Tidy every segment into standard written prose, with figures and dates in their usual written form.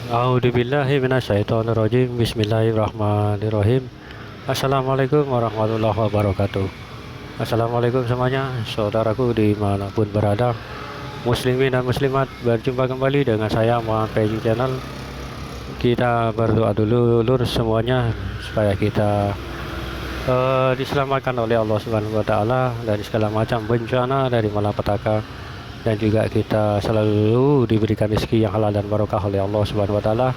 A'udzubillahi minasyaitonirrajim. Bismillahirrahmanirrahim. Assalamualaikum warahmatullahi wabarakatuh. Assalamualaikum semuanya, saudaraku dimanapun berada, muslimin dan muslimat. Berjumpa kembali dengan saya Muhammad Faizi Channel. Kita berdoa dulu lur semuanya supaya kita diselamatkan oleh Allah Subhanahu wa taala dari segala macam bencana, dari malapetaka, dan juga kita selalu diberikan rezeki yang halal dan barokah oleh Allah Subhanahu wa taala,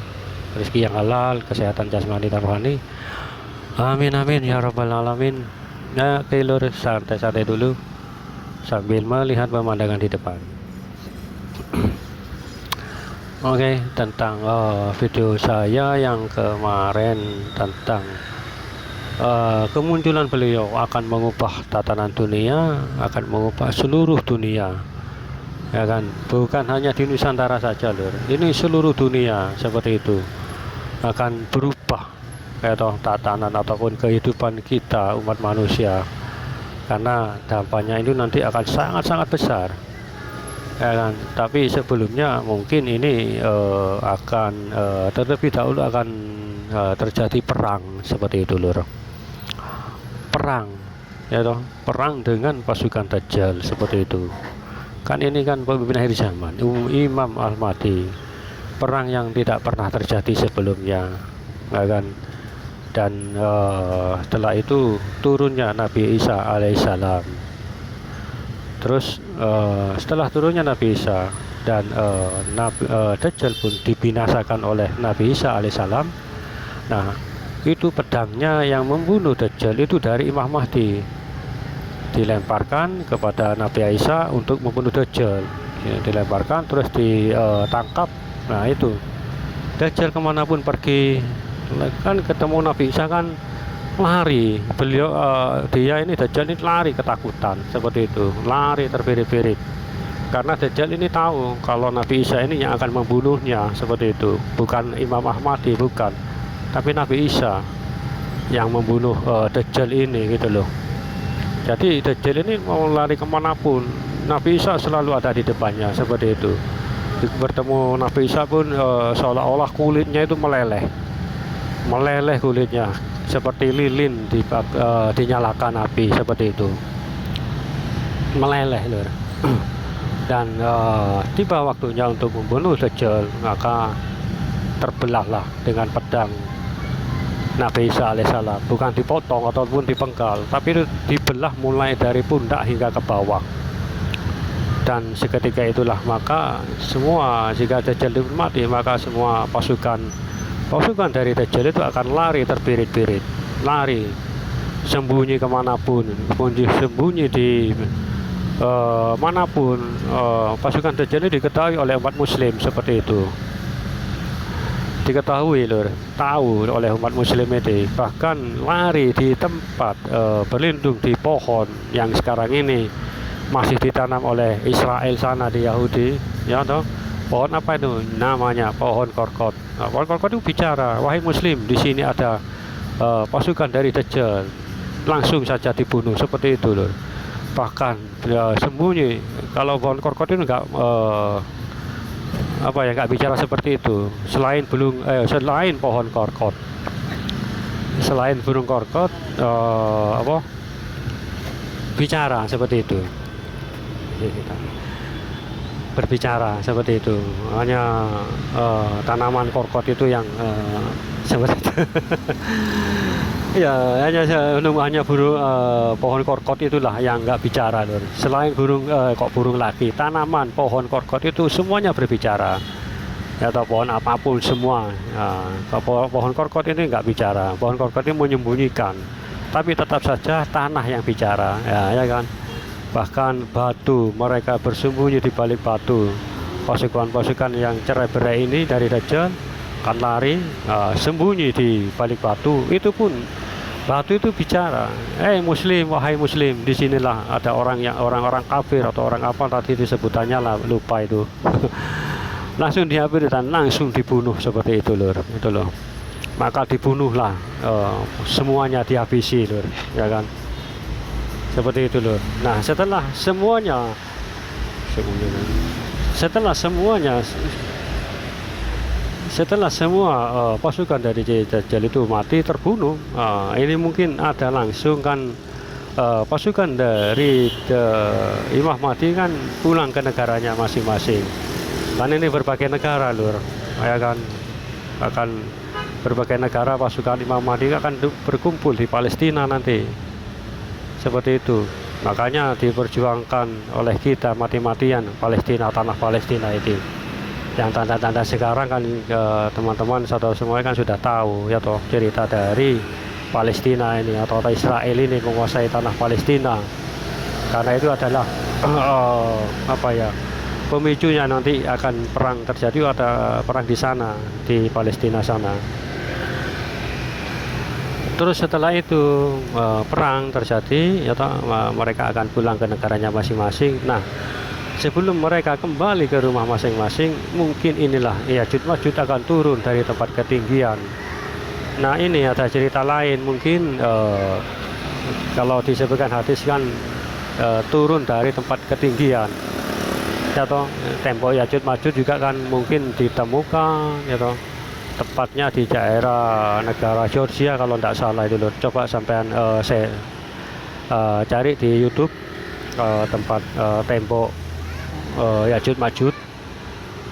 rezeki yang halal, kesehatan jasmani dan rohani. Amin amin ya rabbal alamin. Nah, lur, santai-santai dulu sambil melihat pemandangan di depan. Oke, tentang video saya yang kemarin tentang kemunculan beliau akan mengubah tatanan dunia, akan mengubah seluruh dunia, ya kan, bukan hanya di Nusantara saja lur, ini seluruh dunia seperti itu akan berubah, atau tatanan ataupun kehidupan kita umat manusia, karena dampaknya itu nanti akan sangat-sangat besar, ya kan. Tapi sebelumnya mungkin ini akan terlebih dahulu akan terjadi perang seperti itu lur, perang, ya toh, perang dengan pasukan Dajjal seperti itu. Kan ini kan pemimpin akhir zaman, Imam Al-Mahdi, perang yang tidak pernah terjadi sebelumnya, ya kan. Dan setelah itu turunnya Nabi Isa alaihissalam. Terus setelah turunnya Nabi Isa dan Dajjal pun dibinasakan oleh Nabi Isa alaihissalam. Nah, itu pedangnya yang membunuh Dajjal itu dari Imam Mahdi, dilemparkan kepada Nabi Isa untuk membunuh Dajjal, ya, dilemparkan terus ditangkap. Nah itu Dajjal kemanapun pergi kan ketemu Nabi Isa kan lari, beliau dia ini Dajjal ini lari ketakutan seperti itu, lari terbirit-birit, karena Dajjal ini tahu kalau Nabi Isa ini yang akan membunuhnya seperti itu, bukan Imam Ahmadi, bukan, tapi Nabi Isa yang membunuh Dajjal ini gitu loh. Jadi Dajjal ini mau lari kemanapun, Nabi Isa selalu ada di depannya seperti itu. Bertemu Nabi Isa pun seolah-olah kulitnya itu meleleh kulitnya seperti lilin dinyalakan api seperti itu, meleleh lur. Dan tiba waktunya untuk membunuh Dajjal, maka terbelahlah dengan pedang Nabi Isa alaihissalam, bukan dipotong ataupun dipenggal, tapi itu dibelah mulai dari pundak hingga ke bawah. Dan seketika itulah maka semua, jika Dajjal mati, maka semua pasukan dari Dajjal itu akan lari terbirit-birit, lari sembunyi kemanapun, sembunyi di manapun. Pasukan Dajjal ini diketahui oleh umat muslim seperti itu, diketahui lur, tahu oleh umat muslim itu, bahkan lari di tempat berlindung di pohon yang sekarang ini masih ditanam oleh Israel sana di Yahudi, ya toh. Pohon apa itu? Namanya pohon korkot. Nah, pohon korkot itu bicara, wahai muslim, di sini ada pasukan dari Dajjal, langsung saja dibunuh seperti itu lur. Bahkan sembunyi, kalau pohon korkot itu enggak nggak bicara seperti itu, selain pohon korkot, selain burung korkot bicara seperti itu, berbicara seperti itu. Hanya tanaman korkot itu yang seperti itu. Ya, hanya burung pohon korkot itulah yang nggak bicara lur. Selain burung lagi, tanaman pohon korkot itu semuanya berbicara, ya, atau pohon apapun semua. Pohon korkot ini nggak bicara, pohon korkot ini menyembunyikan, tapi tetap saja tanah yang bicara, ya kan. Bahkan batu, mereka bersembunyi di balik batu. Pasukan-pasukan yang cerai-berai ini dari Dajjal kan lari, sembunyi di balik batu. Itu pun batu itu bicara, muslim, wahai muslim, disinilah ada orang-orang kafir atau orang apa tadi disebutannya lah, lupa itu. Langsung diambil dan langsung dibunuh seperti itu lur, itu loh. Maka dibunuhlah, semuanya dihabisi lur, ya kan. Seperti itu loh. Nah, setelah semuanya setelah semua pasukan dari Dajjal itu mati terbunuh, ini mungkin ada langsung kan pasukan dari Imam Mahdi kan pulang ke negaranya masing-masing. Kan ini berbagai negara lur, ya kan, akan berbagai negara pasukan Imam Mahdi akan berkumpul di Palestina nanti, seperti itu. Makanya diperjuangkan oleh kita mati-matian Palestina, tanah Palestina itu. Yang tanda-tanda sekarang kan teman-teman saudara semua kan sudah tahu ya toh, cerita dari Palestina ini atau Israel ini menguasai tanah Palestina. Karena itu adalah apa ya, pemicunya nanti akan perang terjadi, ada perang di sana, di Palestina sana. Terus setelah itu perang terjadi, ya toh, mereka akan pulang ke negaranya masing-masing. Nah, sebelum mereka kembali ke rumah masing-masing, mungkin inilah Ya'juj Ma'juj akan turun dari tempat ketinggian. Nah, ini ada cerita lain, mungkin kalau disebutkan hadis kan turun dari tempat ketinggian. Ya toh, tembok Ya'juj Ma'juj juga kan mungkin ditemukan, ya toh, tepatnya di daerah negara Georgia kalau tidak salah itu loh. Coba sampean saya cari di YouTube tempat tembok Ya'juj Ma'juj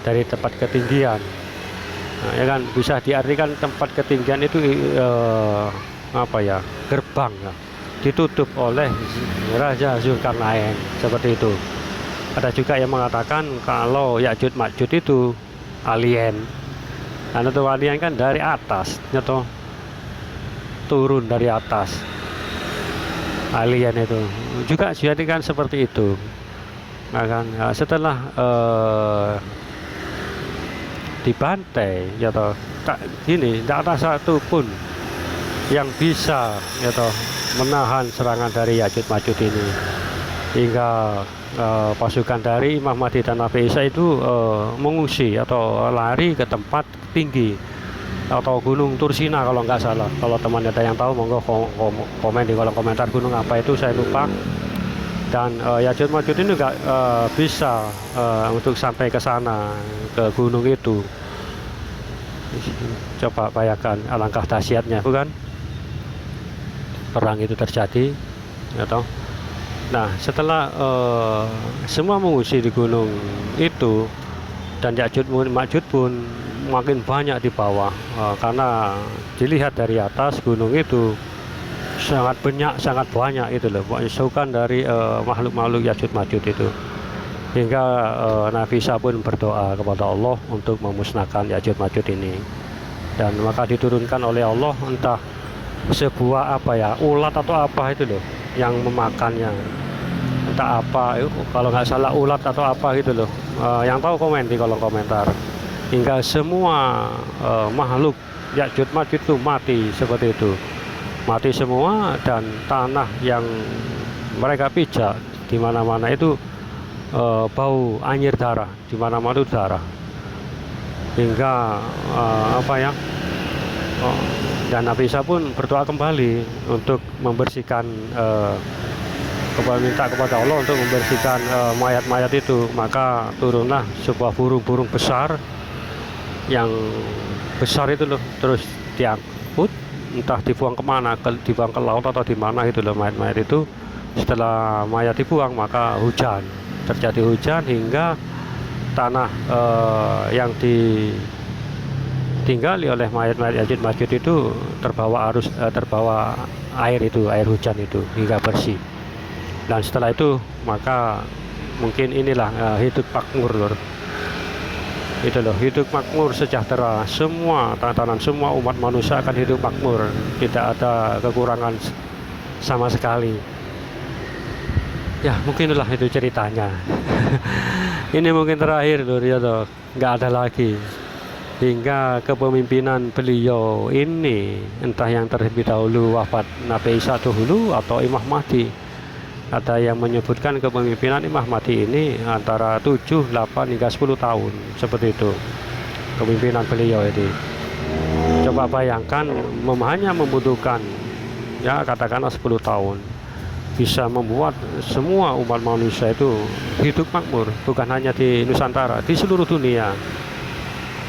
dari tempat ketinggian. Nah, ya kan, bisa diartikan tempat ketinggian itu apa ya, gerbang ya, ditutup oleh Raja Zulkarnain, seperti itu. Ada juga yang mengatakan kalau Ya'juj Ma'juj itu alien. Karena itu alien kan dari atas, atau turun dari atas. Alien itu juga dijadikan seperti itu. Nah, kan, setelah dibantai, ya toh, gini, tidak ada satu pun yang bisa, ya toh, menahan serangan dari Ya'juj Ma'juj ini, hingga pasukan dari Imam Mahdi dan Nabi Isa itu mengungsi atau lari ke tempat tinggi atau gunung Tursina kalau nggak salah. Kalau teman ada yang tahu, monggo komen di kolom komentar gunung apa itu, saya lupa. Dan Ya'juj Ma'juj ini nggak bisa untuk sampai ke sana, ke gunung itu. Coba bayangkan alangkah dahsyatnya, bukan? Perang itu terjadi, ya toh. Nah, setelah semua mengungsi di gunung itu, dan Ya'juj Ma'juj pun makin banyak di bawah, karena dilihat dari atas gunung itu sangat banyak itu loh pasukan dari makhluk-makhluk Ya'juj Ma'juj itu, hingga Nabi Isa pun berdoa kepada Allah untuk memusnahkan Ya'juj Ma'juj ini. Dan maka diturunkan oleh Allah entah sebuah apa ya, ulat atau apa itu loh yang memakannya, entah apa, kalau nggak salah ulat atau apa gitu loh. Yang tahu komen di kolom komentar. Hingga semua makhluk Ya'juj Ma'juj itu mati, seperti itu, mati semua. Dan tanah yang mereka pijak di mana-mana itu bau anyir darah, di mana-mana itu darah. Hingga apa ya, dan Nabi Isa pun berdoa kembali untuk membersihkan, minta kepada Allah untuk membersihkan mayat-mayat itu. Maka turunlah sebuah burung-burung besar, yang besar itu loh, terus diangkut, entah dibuang kemana, dibuang ke laut atau di mana itu loh mayat-mayat itu. Setelah mayat dibuang, maka hujan, terjadi hujan, hingga tanah yang ditinggali oleh mayat-mayat Ya'juj Ma'juj itu terbawa arus, terbawa air itu, air hujan itu, hingga bersih. Dan setelah itu maka mungkin inilah hidup makmur lor. Itu loh, hidup makmur sejahtera, semua tatanan, semua umat manusia akan hidup makmur, tidak ada kekurangan sama sekali. Ya, mungkin itulah itu ceritanya. Ini mungkin terakhir lor, ya toh, nggak ada lagi. Hingga kepemimpinan beliau ini, entah yang terlebih dahulu wafat Nabi Isa dahulu atau Imam Mahdi. Ada yang menyebutkan kepemimpinan Imam Mahdi ini antara 7, 8 hingga 10 tahun, seperti itu kepemimpinan beliau ini. Coba bayangkan, hanya membutuhkan ya katakanlah 10 tahun, bisa membuat semua umat manusia itu hidup makmur, bukan hanya di Nusantara, di seluruh dunia,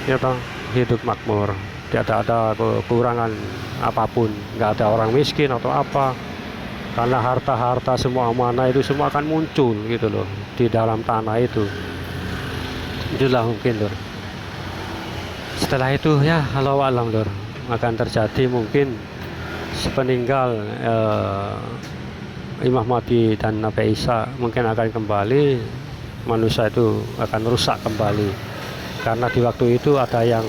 ya toh. hidup makmur, tidak ada kekurangan apapun, nggak ada orang miskin atau apa, karena harta-harta semua amanah itu semua akan muncul gitu loh di dalam tanah itu. Itulah mungkin Lur. Setelah itu ya Allah alam Lur, akan terjadi mungkin sepeninggal Imam Mahdi dan Nabi Isa mungkin akan kembali, manusia itu akan rusak kembali, karena di waktu itu ada yang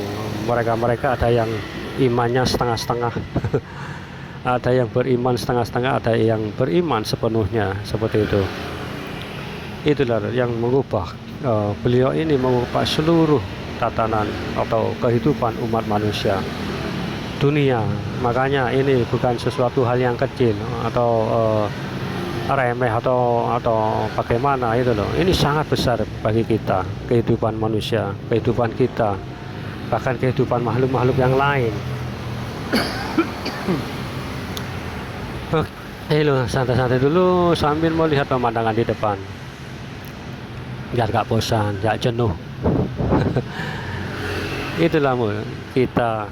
mereka ada yang imannya setengah-setengah ada yang beriman setengah-setengah, ada yang beriman sepenuhnya, seperti itu. Itulah yang mengubah beliau ini mengubah seluruh tatanan atau kehidupan umat manusia dunia. Makanya ini bukan sesuatu hal yang kecil atau remeh atau bagaimana itu loh. Ini sangat besar bagi kita, kehidupan manusia, kehidupan kita, bahkan kehidupan makhluk-makhluk yang lain. Oke lo, santai-santai dulu sambil melihat pemandangan di depan, biar gak bosan, gak jenuh. Itulah kita